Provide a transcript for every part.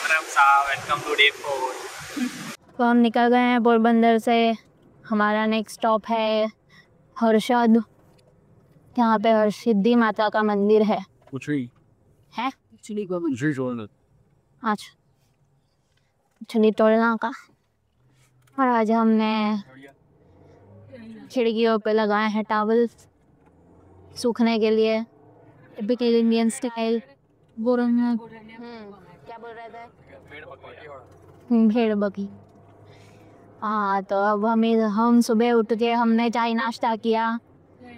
Welcome to day 4। तो हम निकल गए हैं पोरबंदर से। हमारा नेक्स्ट स्टॉप है हर्षद। यहाँ पे हरसिद्धि माता का मंदिर है। है अच्छा चुनी तोड़ना का। और आज हमने खिड़कियों पे लगाए हैं टॉवल सूखने के लिए। Typical Indian style. क्या बोल रहे थे? भेड़ बकरी। हाँ तो अब हम सुबह उठ के हमने चाय नाश्ता किया।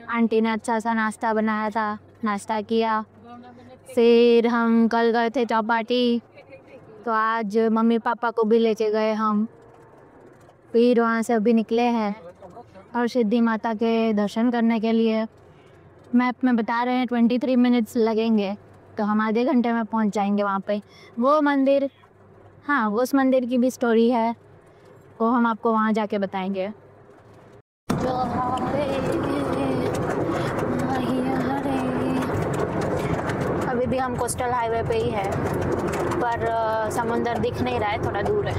आंटी ने अच्छा सा नाश्ता बनाया था, नाश्ता किया। फिर हम कल गए थे चौपाटी, तो आज मम्मी पापा को भी लेके गए हम। फिर वहाँ से अभी निकले हैं हरसिद्धि माता के दर्शन करने के लिए। मैप में बता रहे हैं 23 मिनट्स लगेंगे, तो हम आधे घंटे में पहुँच जाएंगे वहाँ पे। वो मंदिर, हाँ उस मंदिर की भी स्टोरी है, वो हम आपको वहाँ जाके बताएंगे। अभी भी हम कोस्टल हाईवे पे ही है, पर समुंदर दिख नहीं रहा है, थोड़ा दूर है।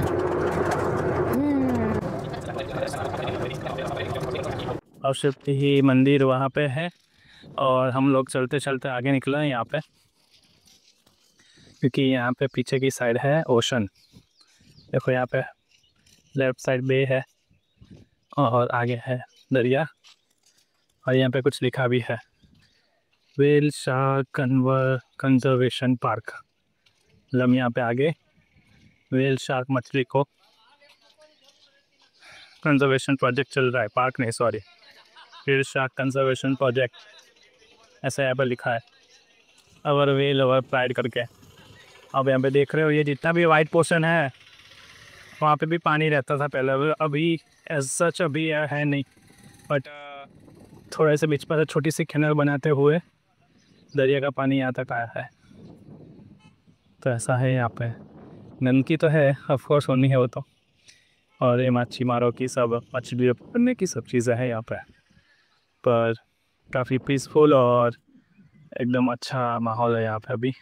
हरसिद्धि ही मंदिर वहाँ पे है और हम लोग चलते चलते आगे निकले हैं यहाँ पे, क्योंकि यहाँ पे पीछे की साइड है ओशन। देखो यहाँ पे लेफ्ट साइड बे है और आगे है दरिया, और यहाँ पे कुछ लिखा भी है व्हेल शार्क कंजर्वेशन पार्क। मतलब यहाँ पे आगे व्हेल शार्क मछली को कंजर्वेशन प्रोजेक्ट चल रहा है, पार्क नहीं sorry, whale shark conservation project ऐसा यहाँ पर लिखा है। अवर व्हेल अवर प्राइड करके। अब यहाँ पे देख रहे हो ये जितना भी वाइट पोर्शन है वहाँ पे भी पानी रहता था पहले, अभी एज सच अभी है नहीं, बट थोड़े से बीच पर छोटी सी कैनाल बनाते हुए दरिया का पानी यहाँ तक आया है। तो ऐसा है यहाँ पे। गंदगी तो है ऑफ कोर्स, होनी है वो तो, और ये मच्छी मारो की सब मछली पकड़ने की सब चीज़ें हैं यहाँ पे, पर काफ़ी पीसफुल और एकदम अच्छा माहौल है यहाँ पे अभी।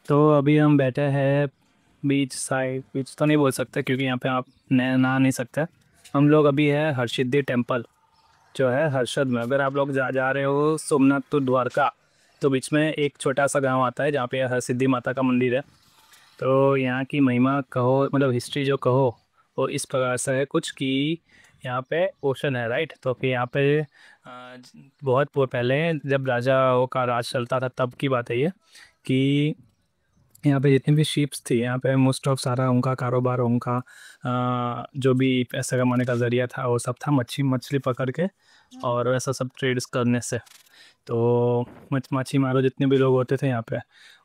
तो अभी हम बैठे हैं बीच साइड, बीच तो नहीं बोल सकते क्योंकि यहाँ पे आप नहा नहीं सकते। हम लोग अभी है हरसिद्धि टेम्पल जो है हर्षद में। अगर आप लोग जा रहे हो सोमनाथ टू द्वारका, तो बीच में एक छोटा सा गांव आता है जहाँ पे हरसिद्धि माता का मंदिर है। तो यहाँ की महिमा कहो, मतलब हिस्ट्री जो कहो, वो इस प्रकार से है कुछ कि यहाँ पे ओशन है राइट। तो फिर यहाँ पे बहुत पहले जब राजाओं का राज चलता था तब की बात है ये, कि यहाँ पे जितनी भी शिप्स थी यहाँ पे मोस्ट ऑफ सारा उनका कारोबार, उनका जो भी पैसे कमाने का जरिया था वो सब था मछली पकड़ के और ऐसा सब ट्रेड्स करने से। तो मच्छी मारो जितने भी लोग होते थे यहाँ पे,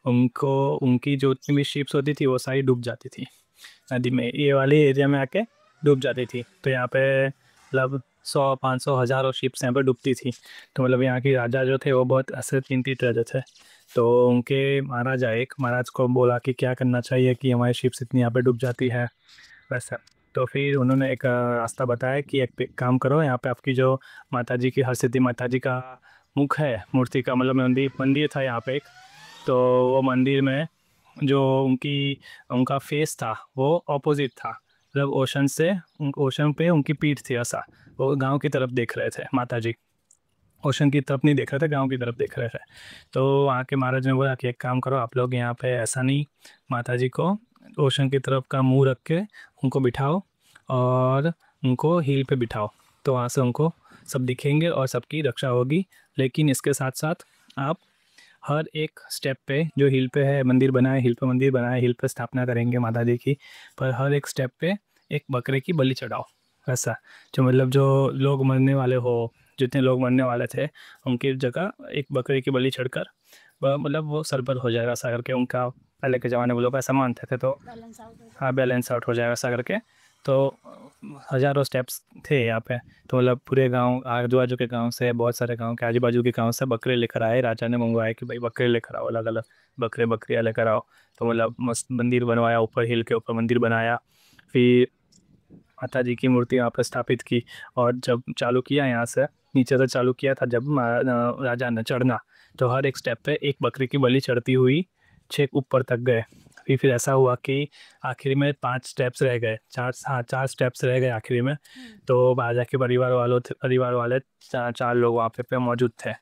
उनको उनकी जो जितनी भी शिप्स होती थी वो सारी डूब जाती थी नदी में, ये वाले एरिया में आके डूब जाती थी। तो यहाँ पे मतलब 100-500 हज़ारों शिप्स यहाँ पे डूबती थी। तो मतलब यहाँ की राजा जो थे वो बहुत ऐसे चिंतित रहते थे। तो उनके महाराज को बोला कि क्या करना चाहिए कि हमारी शिप्स इतनी यहाँ पे डूब जाती है वैसा। तो फिर उन्होंने एक रास्ता बताया कि एक काम करो, यहाँ पे आपकी जो माता जी की हरसिद्धि माता जी का मुख है, मूर्ति का मतलब मंदिर था यहाँ पे एक। तो वो मंदिर में जो उनका फेस था वो ऑपोजिट था, मतलब ओशन से, ओशन पे उनकी पीठ थी ऐसा। वो गांव की तरफ देख रहे थे माता जी, ओशन की तरफ नहीं देख रहे थे, गांव की तरफ देख रहे थे। तो वहाँ के महाराज ने बोला कि एक काम करो आप लोग यहाँ पे ऐसा नहीं, माता जी को ओशन की तरफ का मुंह रख के उनको बिठाओ और उनको हील पे बिठाओ, तो वहाँ से उनको सब दिखेंगे और सबकी रक्षा होगी। लेकिन इसके साथ साथ आप हर एक स्टेप पे जो हिल पे है मंदिर बनाए, हिल पे मंदिर बनाए, हिल पे स्थापना करेंगे माता जी की, पर हर एक स्टेप पे एक बकरे की बलि चढ़ाओ ऐसा। जो मतलब जो लोग मरने वाले हो, जितने लोग मरने वाले थे उनकी जगह एक बकरे की बलि चढ़कर मतलब वो सरबर हो जाएगा ऐसा करके, उनका पहले के ज़माने में लोग ऐसा मानते थे। तो हाँ बैलेंस आउट हो जाएगा ऐसा करके। तो हज़ारों स्टेप्स थे यहाँ पे। तो मतलब पूरे गांव, आजू बाजू के गांव से, बहुत सारे गांव के आजू बाजू के गांव से बकरे लेकर आए। राजा ने मंगवाया कि भाई बकरे लेकर आओ, अलग अलग बकरियाँ लेकर आओ। तो मतलब मस्त मंदिर बनवाया, ऊपर हिल के ऊपर मंदिर बनाया। फिर माता जी की मूर्ति यहाँ पर स्थापित की, और जब चालू किया यहाँ से नीचे से चालू किया था जब राजा ने चढ़ना, तो हर एक स्टेप पे एक बकरी की बलि चढ़ती हुई छेक ऊपर तक गए। फिर ऐसा हुआ कि आखिरी में 5 स्टेप्स रह गए, 4 स्टेप्स रह गए आखिरी में। तो राजा के परिवार वाले 4 लोग वहाँ पे मौजूद थे।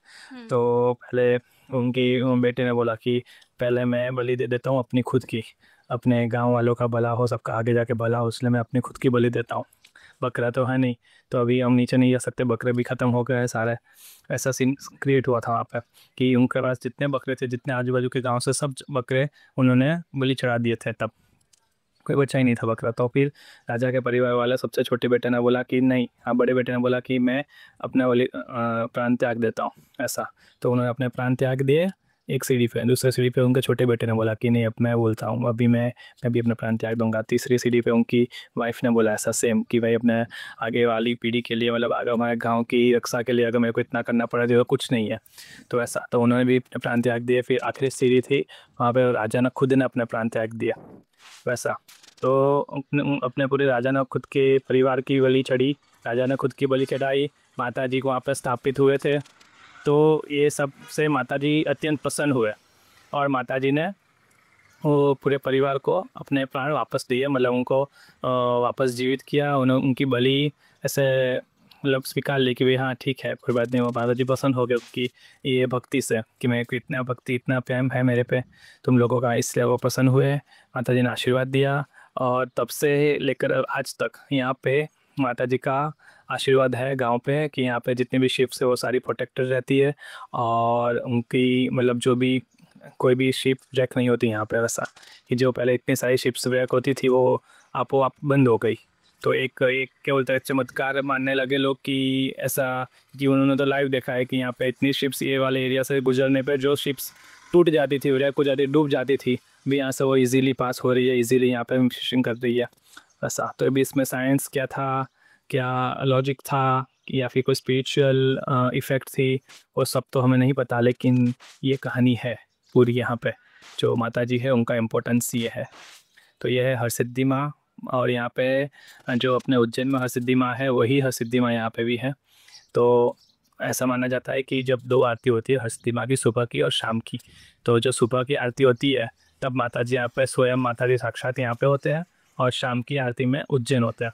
तो पहले उनकी बेटे ने बोला कि पहले मैं बलि दे देता हूँ अपनी खुद की, अपने गांव वालों का भला हो, सबका आगे जाके भला हो, इसलिए मैं अपनी खुद की बलि देता हूँ। बकरा तो है नहीं, तो अभी हम नीचे नहीं जा सकते, बकरे भी ख़त्म हो गए हैं सारे। ऐसा सीन क्रिएट हुआ था वहाँ पे कि उनके पास जितने बकरे थे, जितने आजू बाजू के गांव से सब बकरे उन्होंने बलि चढ़ा दिए थे, तब कोई बच्चा ही नहीं था बकरा। तो फिर राजा के परिवार वाले सबसे छोटे बेटे ने बोला कि नहीं, हाँ बड़े बेटे ने बोला कि मैं अपना प्राण त्याग देता हूँ ऐसा। तो उन्होंने अपने प्राण त्याग दिए एक सीढ़ी पे। दूसरे सीढ़ी पे उनके छोटे बेटे ने बोला कि नहीं, अब मैं बोलता हूँ, अभी मैं भी अपना प्राण त्याग दूंगा। तीसरी सीढ़ी पे उनकी वाइफ ने बोला ऐसा सेम कि भाई अपने आगे वाली पीढ़ी के लिए, मतलब आगे हमारे गाँव की रक्षा के लिए अगर मेरे को इतना करना पड़े तो कुछ नहीं है। तो ऐसा, तो उन्होंने भी अपने प्राण त्याग दिए। फिर आखिरी सीढ़ी थी, वहाँ पे राजा ने खुद ने अपने प्राण त्याग दिया वैसा। तो अपने पूरे राजा ने खुद के परिवार की बलि चढ़ी, राजा ने खुद की बलि चढ़ाई, माता जी को वहाँ पर स्थापित हुए थे। तो ये सब से माता जी अत्यंत प्रसन्न हुए, और माता जी ने वो पूरे परिवार को अपने प्राण वापस दिए, मतलब उनको वापस जीवित किया। उनकी बलि ऐसे मतलब स्वीकार ली कि भाई हाँ ठीक है, कोई बात नहीं। वो माता जी प्रसन्न हो गए उनकी ये भक्ति से कि मेरे को इतना भक्ति, इतना प्रेम है मेरे पे तुम लोगों का, इसलिए वो प्रसन्न हुए। माता जी ने आशीर्वाद दिया, और तब से लेकर आज तक यहाँ पे माता जी का आशीर्वाद है गांव पे कि यहाँ पे जितनी भी शिप्स है वो सारी प्रोटेक्टेड रहती है। और उनकी मतलब जो भी कोई भी शिप रैक नहीं होती यहाँ पे वैसा, कि जो पहले इतनी सारी शिप्स रैक होती थी वो आपो आप बंद हो गई। तो एक एक क्या बोलते हैं, चमत्कार मानने लगे लोग कि ऐसा, कि उन्होंने तो लाइव देखा है कि यहाँ पे इतनी शिप्स ये वाले एरिया से गुजरने पे जो शिप्स टूट जाती थी, रैक हो जाती, डूब जाती थी, भी यहाँ से वो इजीली पास हो रही है, इजीली यहाँ पे फिशिंग कर रही है वैसा। तो अभी इसमें साइंस क्या था, क्या लॉजिक था, या फिर कोई स्पिरिचुअल इफेक्ट थी, वो सब तो हमें नहीं पता, लेकिन ये कहानी है पूरी यहाँ पे। जो माता जी है उनका इम्पोर्टेंस ये है। तो ये है हरसिद्धि माँ, और यहाँ पे जो अपने उज्जैन में हरसिद्धि माँ है वही हरसिद्धि माँ यहाँ पे भी है। तो ऐसा माना जाता है कि जब 2 आरती होती है हरसिद्धि माँ की, सुबह की और शाम की, तो जो सुबह की आरती होती है तब माता जी यहाँ पे स्वयं माता जी साक्षात यहाँ पे होते हैं, और शाम की आरती में उज्जैन होते हैं।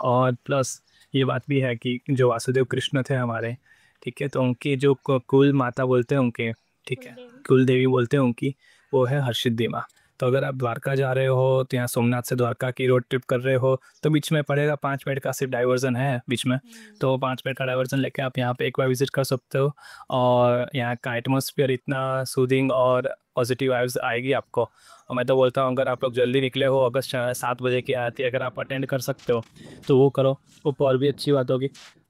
और प्लस ये बात भी है कि जो वासुदेव कृष्ण थे हमारे, ठीक है, तो उनकी जो कुल माता बोलते हैं उनके, ठीक है, कुल देवी बोलते हैं उनकी, वो है हरसिद्धि माँ। तो अगर आप द्वारका जा रहे हो, तो यहाँ सोमनाथ से द्वारका की रोड ट्रिप कर रहे हो, तो बीच में पड़ेगा 5 मिनट का सिर्फ डाइवर्जन है बीच में। तो 5 मिनट का डाइवर्जन लेके आप यहाँ पे एक बार विजिट कर सकते हो, और यहाँ का एटमोसफियर इतना सूदिंग और पॉजिटिव वाइब्स आएगी आपको। और मैं तो बोलता हूँ अगर आप लोग जल्दी निकले हो, अगर 7 बजे की आरती अगर आप अटेंड कर सकते हो तो वो करो, वो और भी अच्छी बात होगी।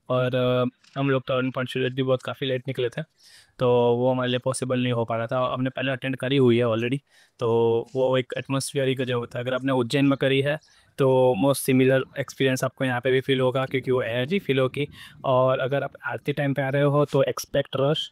और हम लोग तो अनफॉर्चुनेटली बहुत काफ़ी लेट निकले थे, तो वो हमारे लिए पॉसिबल नहीं हो पा रहा था। हमने पहले अटेंड करी हुई है ऑलरेडी, तो वो एक एटमोसफियर ही गजब होता है। अगर आपने उज्जैन में करी है तो मोस्ट सिमिलर एक्सपीरियंस आपको यहाँ पे भी फील होगा, क्योंकि वो एनर्जी फील होगी। और अगर आप आरती टाइम पे आ रहे हो तो एक्सपेक्ट रश,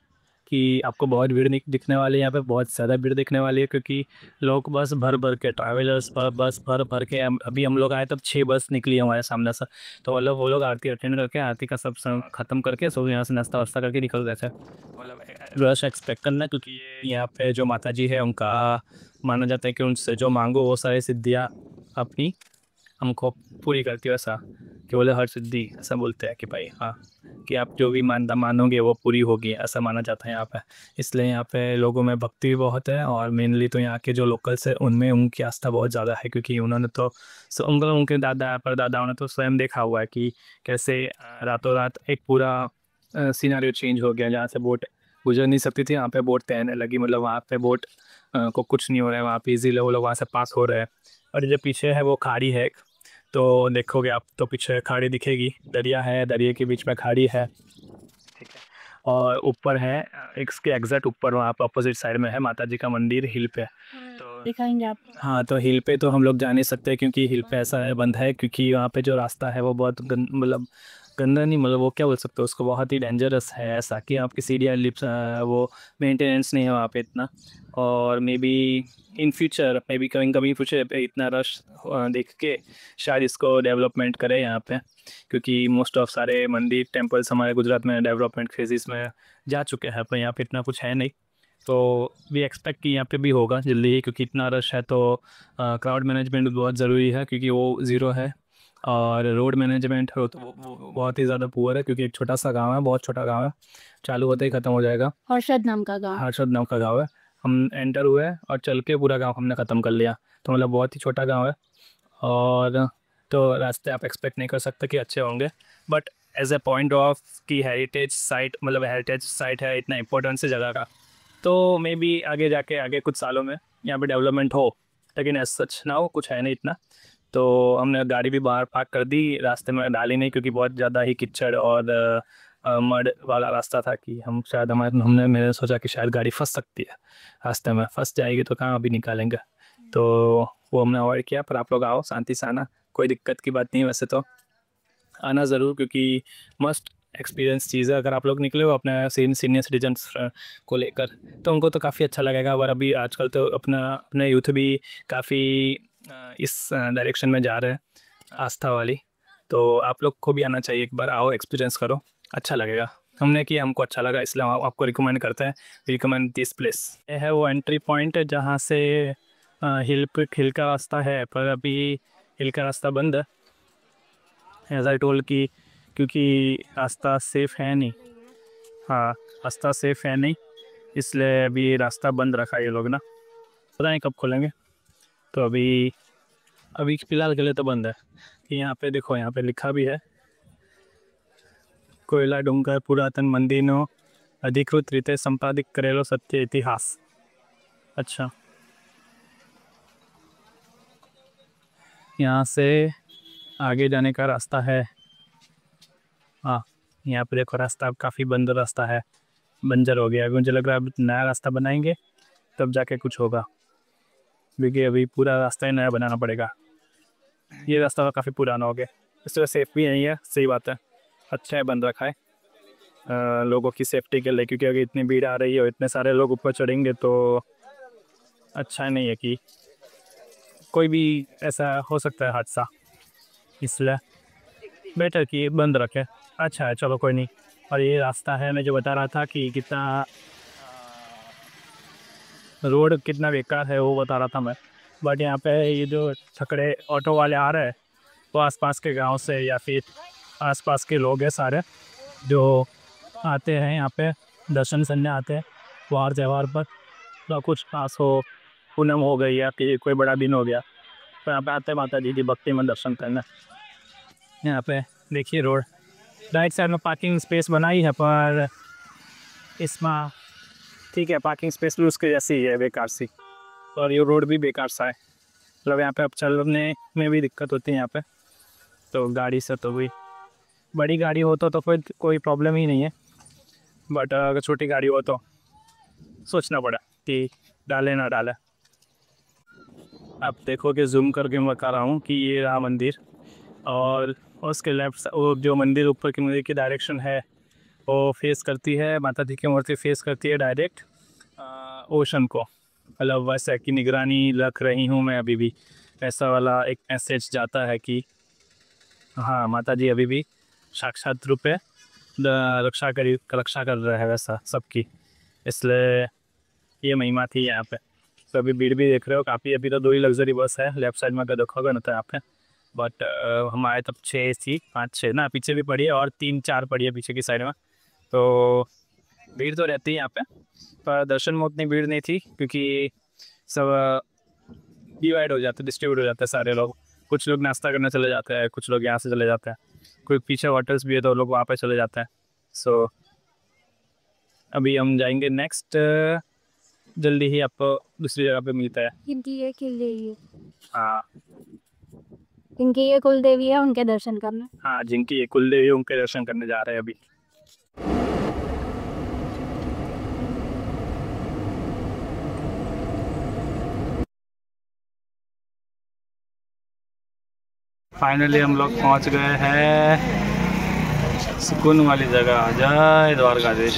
कि आपको बहुत भीड़ दिखने वाली है, यहाँ पे बहुत ज़्यादा भीड़ दिखने वाली है, क्योंकि लोग बस भर भर के, ट्रैवलर्स बस भर भर के, अभी हम लोग आए तब 6 बस निकली है हमारे सामने से। तो मतलब वो लोग आरती अटेंड करके, आरती का सब ख़त्म करके सब यहाँ से नाश्ता वास्ता करके निकल गए थे। मतलब रश एक्सपेक्ट करना, क्योंकि ये यहाँ पे जो माता जी है उनका माना जाता है कि उनसे जो मांगो वो सारी सिद्धियाँ अपनी हमको पूरी करती है ऐसा, कि बोले हर सिद्धि ऐसा बोलते हैं कि भाई हाँ, कि आप जो भी मानोगे वो पूरी होगी, ऐसा माना जाता है यहाँ पे। इसलिए यहाँ पे लोगों में भक्ति भी बहुत है, और मेनली तो यहाँ के जो लोकल्स है उनमें उनकी आस्था बहुत ज़्यादा है, क्योंकि उन्होंने तो उनके दादा परदादाओं ने तो स्वयं देखा हुआ है कि कैसे रातों रात एक पूरा सिनारियो चेंज हो गया। जहाँ से बोट गुजर नहीं सकती थी, यहाँ पे बोट तैरने लगी, मतलब वहाँ पे बोट को कुछ नहीं हो रहा है, वहाँ पे इजीली वो लोग वहाँ से पास हो रहे हैं। और जो पीछे है वो खाड़ी है, तो देखोगे आप तो पीछे खाड़ी दिखेगी, दरिया है, दरिया के बीच में खाड़ी है, ठीक है। और ऊपर है, इसके एग्जैक्ट ऊपर वहाँ पर अपोजिट साइड में है माता जी का मंदिर हिल पे। तो दिखाएंगे आपको। हाँ, तो हिल पे तो हम लोग जा नहीं सकते, क्योंकि हिल पे ऐसा है, बंद है, क्योंकि वहाँ पे जो रास्ता है वो बहुत मतलब गंदा नहीं, मतलब वो क्या बोल सकते हो उसको, बहुत ही डेंजरस है ऐसा, कि आपकी सीढ़ियाँ लिप्स वो मेंटेनेंस नहीं है वहाँ पे इतना। और may be in future, may be coming coming future पे इतना रश देख के शायद इसको डेवलपमेंट करे यहाँ पे, क्योंकि मोस्ट ऑफ सारे मंदिर टेम्पल्स हमारे गुजरात में डेवलपमेंट फेजिस में जा चुके हैं, पर यहाँ पे इतना कुछ है नहीं। तो वी एक्सपेक्ट कि यहाँ पे भी होगा जल्दी ही, क्योंकि इतना रश है तो क्राउड मैनेजमेंट बहुत ज़रूरी है, क्योंकि वो ज़ीरो है। और रोड मैनेजमेंट हो तो वो बहुत ही ज़्यादा पुअर है, क्योंकि एक छोटा सा गांव है, बहुत छोटा गांव है, चालू होते ही ख़त्म हो जाएगा। हर्षद नाम का गाँव। हर्षद नाम का गांव है। हम एंटर हुए और चल के पूरा गांव हमने ख़त्म कर लिया, तो मतलब बहुत ही छोटा गांव है। और तो रास्ते आप एक्सपेक्ट नहीं कर सकते कि अच्छे होंगे, but as a point of कि हेरिटेज साइट, मतलब हेरिटेज साइट है, इतना इम्पोर्टेंस है जगह का, तो मे बी आगे जाके आगे कुछ सालों में यहाँ पे डेवलपमेंट हो, लेकिन एज सच ना हो, कुछ है नहीं इतना। तो हमने गाड़ी भी बाहर पार्क कर दी, रास्ते में डाली नहीं, क्योंकि बहुत ज़्यादा ही कीचड़ और मड वाला रास्ता था कि हम शायद मैंने सोचा कि शायद गाड़ी फंस सकती है रास्ते में, फंस जाएगी तो कहाँ अभी निकालेंगे, तो वो हमने अवॉइड किया। पर आप लोग आओ शांति से आना, कोई दिक्कत की बात नहीं है वैसे तो, आना ज़रूर, क्योंकि मस्ट एक्सपीरियंस चीज़ है। अगर आप लोग निकले हो अपने सीनियर सिटीजन्स को लेकर, तो उनको तो काफ़ी अच्छा लगेगा। और अभी आजकल तो अपने यूथ भी काफ़ी इस डायरेक्शन में जा रहे हैं, आस्था वाली, तो आप लोग को भी आना चाहिए, एक बार आओ, एक्सपीरियंस करो, अच्छा लगेगा। हमने किया, हमको अच्छा लगा, इसलिए हम आपको रिकमेंड करते हैं, रिकमेंड दिस प्लेस। ये है वो एंट्री पॉइंट जहाँ से हिल का रास्ता है, पर अभी हिल का रास्ता बंद है, एज आई टोल्ड कि क्योंकि रास्ता सेफ़ है नहीं। हाँ, रास्ता सेफ़ है नहीं, इसलिए अभी रास्ता बंद रखा है ये लोग ना, पता नहीं कब खोलेंगे। तो अभी अभी फ़िलहाल के लिए तो बंद है। यहाँ पे देखो, यहाँ पे लिखा भी है, कोयला डूंगर पुरातन मंदिरों अधिकृत रीते संपादित करेलो सत्य इतिहास। अच्छा, यहाँ से आगे जाने का रास्ता है। हाँ, यहाँ पे देखो, रास्ता अब काफ़ी बंद रास्ता है, बंजर हो गया। अभी मुझे लग रहा है अब नया रास्ता बनाएंगे तब जाके कुछ होगा, क्योंकि अभी पूरा रास्ता ही नया बनाना पड़ेगा। ये रास्ता काफ़ी पुराना हो गया, इस तरह सेफ भी नहीं है, सही बात है, अच्छा है बंद रखा है लोगों की सेफ्टी के लिए, क्योंकि अगर इतनी भीड़ आ रही है और इतने सारे लोग ऊपर चढ़ेंगे तो अच्छा नहीं है कि कोई भी ऐसा हो सकता है हादसा, इसलिए बेटर कि बंद रखे। अच्छा है, चलो कोई नहीं। और ये रास्ता है, मैं जो बता रहा था कि कितना रोड कितना बेकार है वो बता रहा था मैं। बट यहाँ पे ये जो छकड़े ऑटो वाले आ रहे हैं, वो आसपास के गांव से या फिर आसपास के लोग हैं सारे, जो आते हैं यहाँ पे दर्शन करने आते हैं वार त्यौहार पर, तो कुछ खास हो, पूनम हो गई या कि कोई बड़ा दिन हो गया, तो यहाँ पे आते हैं माता जी की भक्ति में दर्शन करने। यहाँ पे देखिए रोड, राइट साइड में पार्किंग स्पेस बनाई है, पर इसमें ठीक है, पार्किंग स्पेस भी उसके जैसी ही है, बेकार सी। और ये रोड भी बेकार सा है, मतलब यहाँ पे अब चलने में भी दिक्कत होती है यहाँ पे, तो गाड़ी से तो भी, बड़ी गाड़ी हो तो फिर कोई प्रॉब्लम ही नहीं है, बट अगर छोटी गाड़ी हो तो सोचना पड़ा कि डाले ना डाले। आप देखो कि जूम करके मैं बता रहा हूँ कि ये रहा मंदिर, और उसके लेफ्ट वो जो मंदिर ऊपर की मंदिर की डायरेक्शन है, वो फेस करती है, माता जी की मूर्ति फेस करती है डायरेक्ट ओशन को, मतलब वैसा कि निगरानी रख रही हूँ मैं अभी भी, ऐसा वाला एक मैसेज जाता है कि हाँ, माता जी अभी भी साक्षात रूप में रक्षा कर रहे हैं वैसा सबकी, इसलिए ये महिमा थी यहाँ पे। तो अभी भीड़ भी देख रहे हो काफ़ी, अभी तो 2 ही लग्जरी बस है लेफ्ट साइड में, अगर देखोगे ना तो यहाँ पे, बट हम आए तब 6 थी, 5-6 ना, पीछे भी पड़ी है और 3-4 पड़ी है पीछे की साइड में, तो भीड़ तो रहती है यहाँ पे, पर दर्शन में उतनी भीड़ नहीं थी, क्योंकि सब डिवाइड हो जाते, डिस्ट्रीब्यूट हो जाते हैं सारे लोग, कुछ लोग नाश्ता करने चले जाते हैं, कुछ लोग यहाँ से चले जाते हैं, कोई पीछे होटल्स भी है तो लोग वहाँ पे चले जाते हैं। सो अभी हम जाएंगे नेक्स्ट, जल्दी ही आपको दूसरी जगह पे मिलता है। इनकी ये कुलदेवी है, हाँ इनकी ये कुलदेवी है, उनके दर्शन करना। हाँ, जिनकी ये कुलदेवी उनके दर्शन करने जा रहे हैं अभी। फाइनली हम लोग पहुंच गए हैं सुकून वाली जगह, जय द्वारकाधीश।